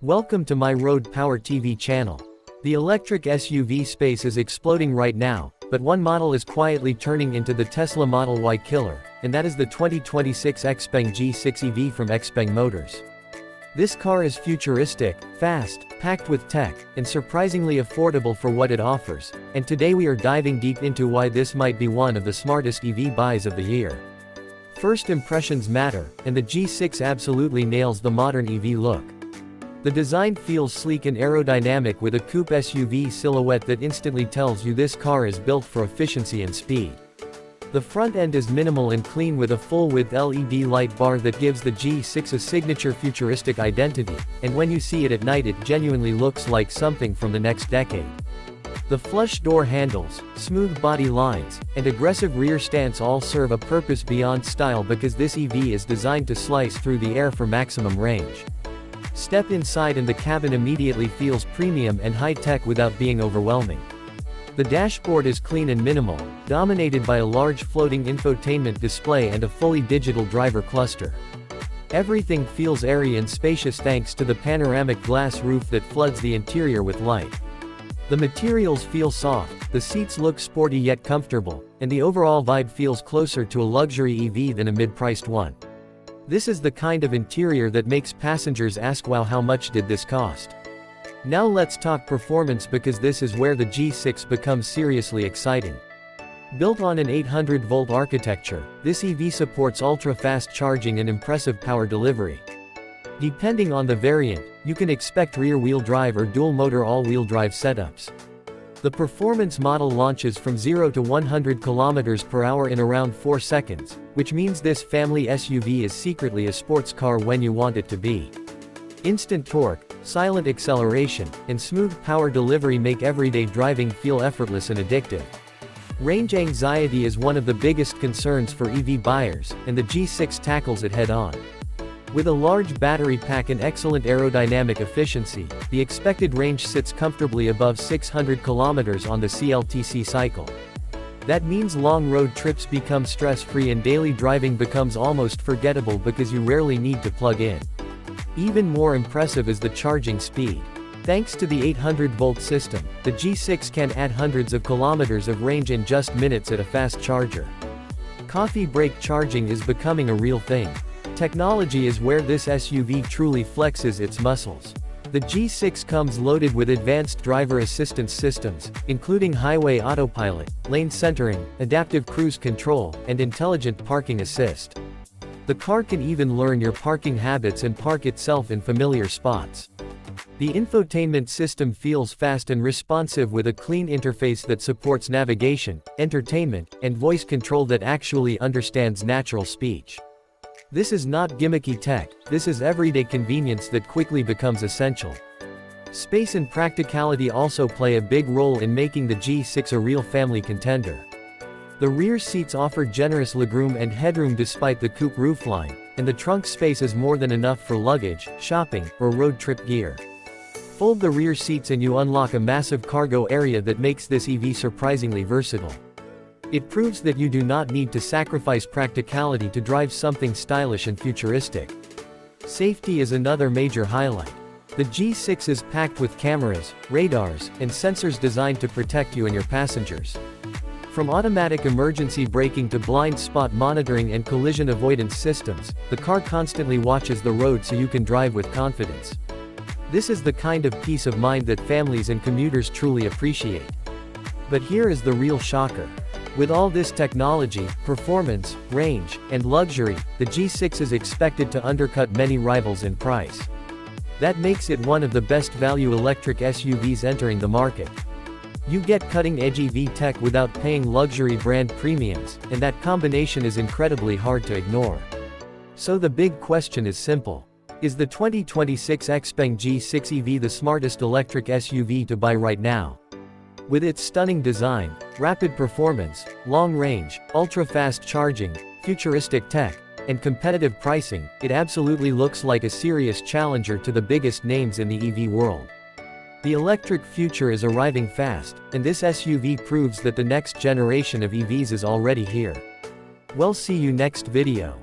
Welcome to my Road Power TV channel. The electric SUV space is exploding right now, but one model is quietly turning into the Tesla Model Y killer, and that is the 2026 Xpeng G6 EV from Xpeng Motors. This car is futuristic, fast, packed with tech, and surprisingly affordable for what it offers, and today we are diving deep into why this might be one of the smartest EV buys of the year. First impressions matter, and the G6 absolutely nails the modern EV look. The design feels sleek and aerodynamic with a coupe SUV silhouette that instantly tells you this car is built for efficiency and speed. The front end is minimal and clean with a full-width LED light bar that gives the G6 a signature futuristic identity, and when you see it at night it genuinely looks like something from the next decade. The flush door handles, smooth body lines, and aggressive rear stance all serve a purpose beyond style because this EV is designed to slice through the air for maximum range. Step inside and the cabin immediately feels premium and high-tech without being overwhelming. The dashboard is clean and minimal, dominated by a large floating infotainment display and a fully digital driver cluster. Everything feels airy and spacious thanks to the panoramic glass roof that floods the interior with light. The materials feel soft, the seats look sporty yet comfortable, and the overall vibe feels closer to a luxury EV than a mid-priced one. This is the kind of interior that makes passengers ask, wow, how much did this cost? Now let's talk performance because this is where the G6 becomes seriously exciting. Built on an 800-volt architecture, this EV supports ultra-fast charging and impressive power delivery. Depending on the variant, you can expect rear-wheel drive or dual-motor all-wheel drive setups. The performance model launches from 0 to 100 km/h in around 4 seconds, which means this family SUV is secretly a sports car when you want it to be. Instant torque, silent acceleration, and smooth power delivery make everyday driving feel effortless and addictive. Range anxiety is one of the biggest concerns for EV buyers, and the G6 tackles it head-on. With a large battery pack and excellent aerodynamic efficiency, the expected range sits comfortably above 600 km on the CLTC cycle. That means long road trips become stress-free and daily driving becomes almost forgettable because you rarely need to plug in. Even more impressive is the charging speed. Thanks to the 800-volt system, the G6 can add hundreds of kilometers of range in just minutes at a fast charger. Coffee break charging is becoming a real thing. Technology is where this SUV truly flexes its muscles. The G6 comes loaded with advanced driver assistance systems, including highway autopilot, lane centering, adaptive cruise control, and intelligent parking assist. The car can even learn your parking habits and park itself in familiar spots. The infotainment system feels fast and responsive with a clean interface that supports navigation, entertainment, and voice control that actually understands natural speech. This is not gimmicky tech, this is everyday convenience that quickly becomes essential. Space and practicality also play a big role in making the G6 a real family contender. The rear seats offer generous legroom and headroom despite the coupe roofline, and the trunk space is more than enough for luggage, shopping, or road trip gear. Fold the rear seats and you unlock a massive cargo area that makes this EV surprisingly versatile. It proves that you do not need to sacrifice practicality to drive something stylish and futuristic. Safety is another major highlight. The G6 is packed with cameras, radars, and sensors designed to protect you and your passengers. From automatic emergency braking to blind spot monitoring and collision avoidance systems, the car constantly watches the road so you can drive with confidence. This is the kind of peace of mind that families and commuters truly appreciate. But here is the real shocker. With all this technology, performance, range, and luxury, the G6 is expected to undercut many rivals in price. That makes it one of the best value electric SUVs entering the market. You get cutting-edge EV tech without paying luxury brand premiums, and that combination is incredibly hard to ignore. So the big question is simple. Is the 2026 Xpeng G6 EV the smartest electric SUV to buy right now? With its stunning design, rapid performance, long range, ultra-fast charging, futuristic tech, and competitive pricing, it absolutely looks like a serious challenger to the biggest names in the EV world. The electric future is arriving fast, and this SUV proves that the next generation of EVs is already here. We'll see you next video.